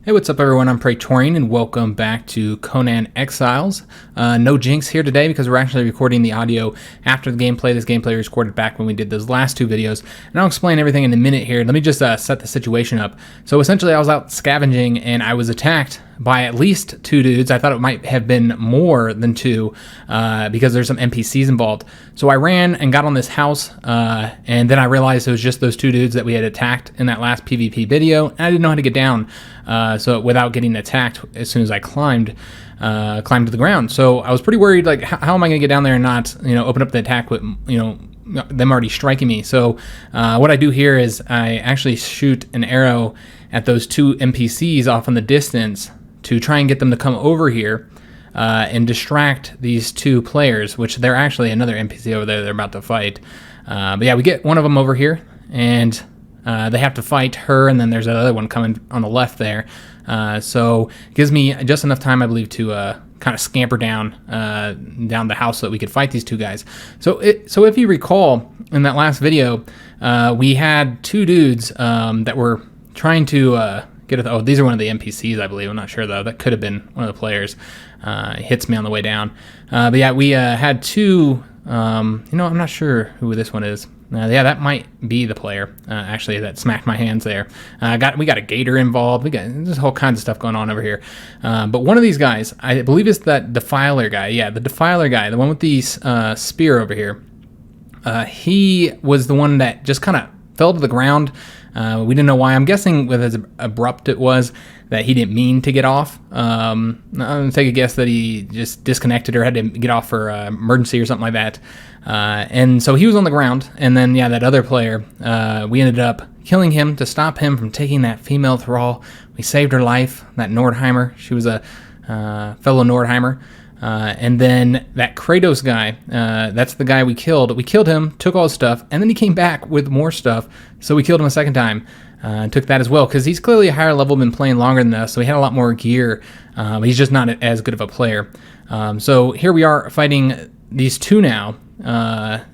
Hey, what's up everyone? I'm Praetorian and welcome back to Conan Exiles. No Jinx here today because we're actually recording the audio after the gameplay. This gameplay was recorded back when we did those last two videos. And I'll explain everything in a minute here. Let me just set the situation up. So essentially I was out scavenging and I was attacked by at least two dudes. I thought it might have been more than two because there's some NPCs involved. So I ran and got on this house and then I realized it was just those two dudes that we had attacked in that last PvP video. And I didn't know how to get down so without getting attacked as soon as I climbed to the ground. So I was pretty worried, like, how am I going to get down there and not, open up the attack with, them already striking me. So what I do here is I actually shoot an arrow at those two NPCs off in the distance to try and get them to come over here and distract these two players, which they're actually another NPC over there they're about to fight. But yeah, we get one of them over here, and they have to fight her, and then there's another one coming on the left there. So it gives me just enough time, I believe, to kind of scamper down the house so that we could fight these two guys. So if you recall, in that last video, we had two dudes that were trying to these are one of the NPCs, I believe. I'm not sure, though. That could have been one of the players. Hits me on the way down. But yeah, we had two... I'm not sure who this one is. Yeah, that might be the player, actually, that smacked my hands there. We got a gator involved. There's all kinds of stuff going on over here. But one of these guys, I believe it's that Defiler guy. Yeah, the Defiler guy, the one with the spear over here. He was the one that just kind of fell to the ground. We didn't know why. I'm guessing with as abrupt it was that he didn't mean to get off. I'm going to take a guess that he just disconnected or had to get off for emergency or something like that. And so he was on the ground. And then, yeah, that other player, we ended up killing him to stop him from taking that female thrall. We saved her life, that Nordheimer. She was a fellow Nordheimer. And then that Kratos guy, that's the guy we killed. We killed him, took all his stuff, and then he came back with more stuff. So we killed him a second time and took that as well, because he's clearly a higher level, been playing longer than us, so he had a lot more gear. He's just not as good of a player. So here we are fighting these two now.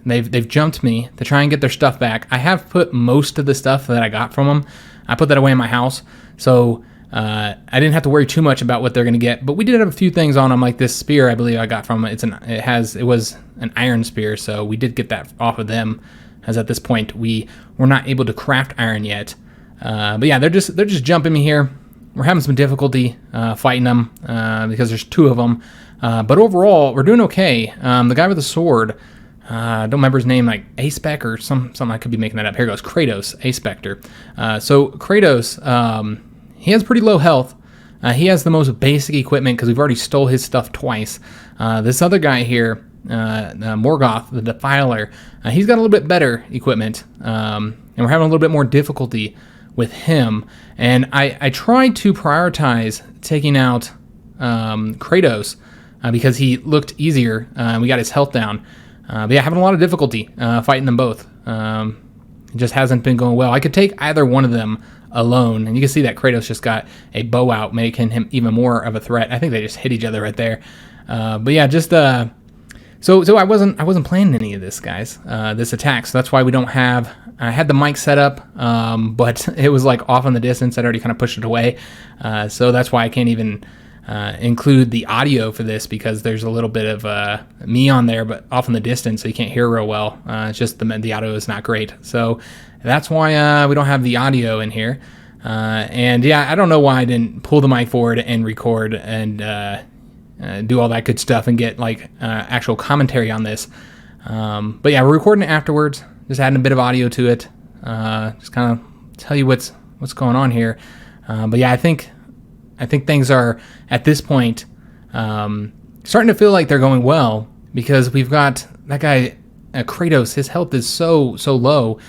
They've jumped me to try and get their stuff back. I have put most of the stuff that I got from them. I put that away in my house. So... I didn't have to worry too much about what they're going to get, but we did have a few things on them, like this spear I believe I got from it. It was an iron spear, so we did get that off of them, as at this point we were not able to craft iron yet. But yeah, they're just jumping me here. We're having some difficulty fighting them because there's two of them. But overall, we're doing okay. The guy with the sword, I don't remember his name, like A-Spec or something. I could be making that up. Here goes Kratos, A-Specter. So Kratos. He has pretty low health. He has the most basic equipment because we've already stole his stuff twice. This other guy here, Morgoth, the Defiler, he's got a little bit better equipment. And we're having a little bit more difficulty with him. And I tried to prioritize taking out Kratos because he looked easier. We got his health down. But yeah, having a lot of difficulty fighting them both. It just hasn't been going well. I could take either one of them alone, and you can see that Kratos just got a bow out, making him even more of a threat. I think they just hit each other right there. But yeah, just so I wasn't planning any of this, guys. This attack, so that's why we don't have. I had the mic set up, but it was like off in the distance. I'd already kind of pushed it away, so that's why I can't even include the audio for this, because there's a little bit of me on there, but off in the distance, so you can't hear real well. It's just the audio is not great, so that's why we don't have the audio in here. And yeah, I don't know why I didn't pull the mic forward and record and do all that good stuff and get like actual commentary on this. But yeah, we're recording it afterwards, just adding a bit of audio to it, just kind of tell you what's going on here. But yeah, I think things are, at this point, starting to feel like they're going well, because we've got that guy, Kratos. His health is so low,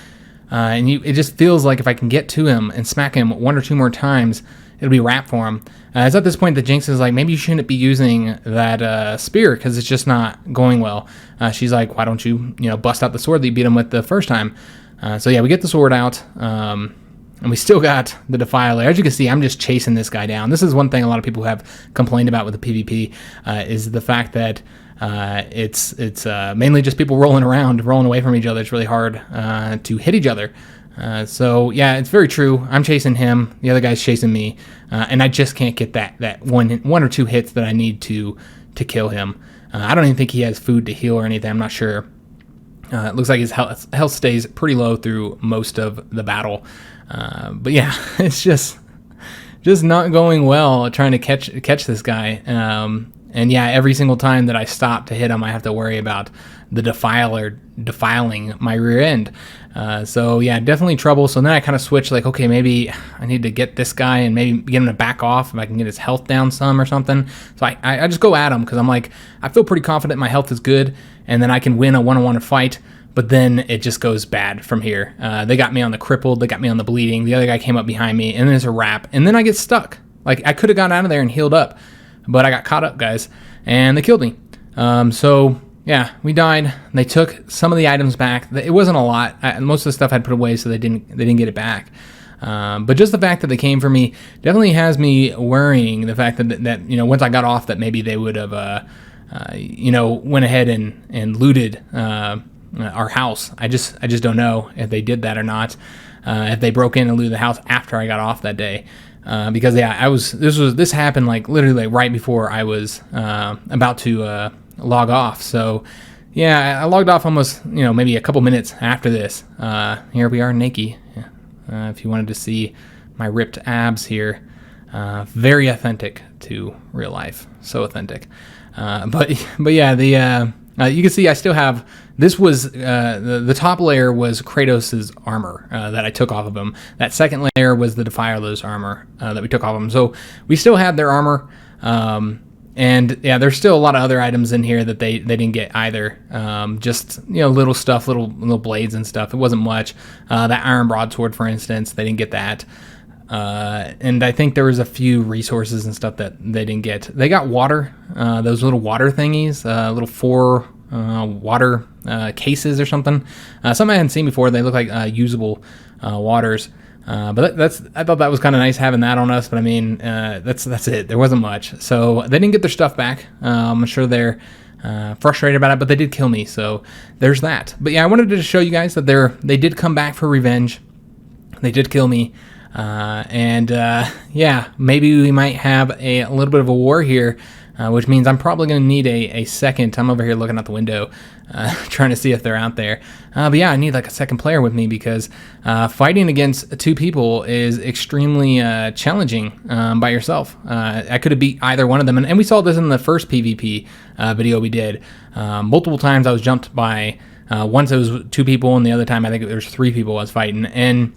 and it just feels like if I can get to him and smack him one or two more times, it'll be a wrap for him. It's at this point that Jinx is like, maybe you shouldn't be using that spear because it's just not going well. She's like, why don't you bust out the sword that you beat him with the first time? So yeah, we get the sword out. And we still got the Defiler. As you can see, I'm just chasing this guy down. This is one thing a lot of people have complained about with the PvP, is the fact that it's mainly just people rolling away from each other. It's really hard to hit each other. So yeah, it's very true. I'm chasing him. The other guy's chasing me, and I just can't get that one or two hits that I need to kill him. I don't even think he has food to heal or anything. I'm not sure. It looks like his health stays pretty low through most of the battle. But yeah, it's just not going well trying to catch this guy. And yeah, every single time that I stop to hit him, I have to worry about the defiler defiling my rear end. So yeah, definitely trouble. So then I kind of switched, like, okay, maybe I need to get this guy and maybe get him to back off if I can get his health down some or something. So I just go at him because I'm like, I feel pretty confident my health is good and then I can win a one-on-one fight. But then it just goes bad from here. They got me on the crippled, they got me on the bleeding. The other guy came up behind me, and then it's a wrap. And then I get stuck. Like, I could have got out of there and healed up, but I got caught up, guys, and they killed me. So yeah, we died. They took some of the items back. It wasn't a lot. Most of the stuff I'd put away, so they didn't get it back. But just the fact that they came for me definitely has me worrying. The fact that once I got off, that maybe they would have went ahead and looted our house. I just don't know if they did that or not. If they broke in and looted the house after I got off that day, because yeah, this happened like literally right before I was about to log off. So yeah, I logged off almost maybe a couple minutes after this. Here we are naked. If you wanted to see my ripped abs here, very authentic to real life, so authentic. But yeah, you can see I still have, this was, the top layer was Kratos' armor that I took off of him. That second layer was the Defiler's armor that we took off of him. So we still had their armor. And yeah, there's still a lot of other items in here that they didn't get either. Just, little stuff, little blades and stuff. It wasn't much. That iron broadsword, for instance, they didn't get that. And I think there was a few resources and stuff that they didn't get. They got water, those little water thingies, little 4 water cases or something. Something I hadn't seen before. They look like usable waters. But I thought that was kind of nice having that on us. But I mean, that's it. There wasn't much. So they didn't get their stuff back. I'm sure they're frustrated about it, but they did kill me. So there's that. But yeah, I wanted to show you guys that they did come back for revenge. They did kill me. Yeah, maybe we might have a little bit of a war here, which means I'm probably going to need a second. I'm over here looking out the window, trying to see if they're out there. But yeah, I need like a second player with me because fighting against 2 people is extremely challenging by yourself. I could have beat either one of them, and we saw this in the first PvP video we did. Multiple times I was jumped by, once it was 2 people, and the other time I think there was 3 people I was fighting, and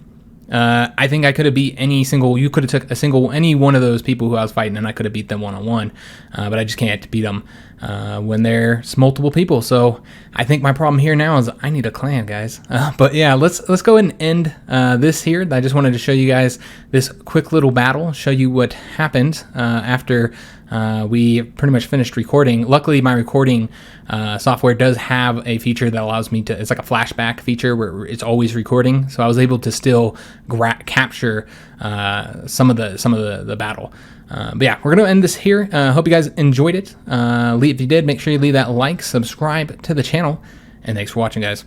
I think I could have beat you could have took any one of those people who I was fighting, and I could have beat them one-on-one, but I just can't beat them when there's multiple people. So I think my problem here now is I need a clan, guys. But yeah, let's go ahead and end this here. I just wanted to show you guys this quick little battle, show you what happened after we pretty much finished recording. Luckily, my recording software does have a feature that allows me to, it's like a flashback feature where it's always recording. So I was able to still capture some of the battle. But yeah, we're going to end this here. Hope you guys enjoyed it. If you did, make sure you leave that like, subscribe to the channel, and thanks for watching, guys.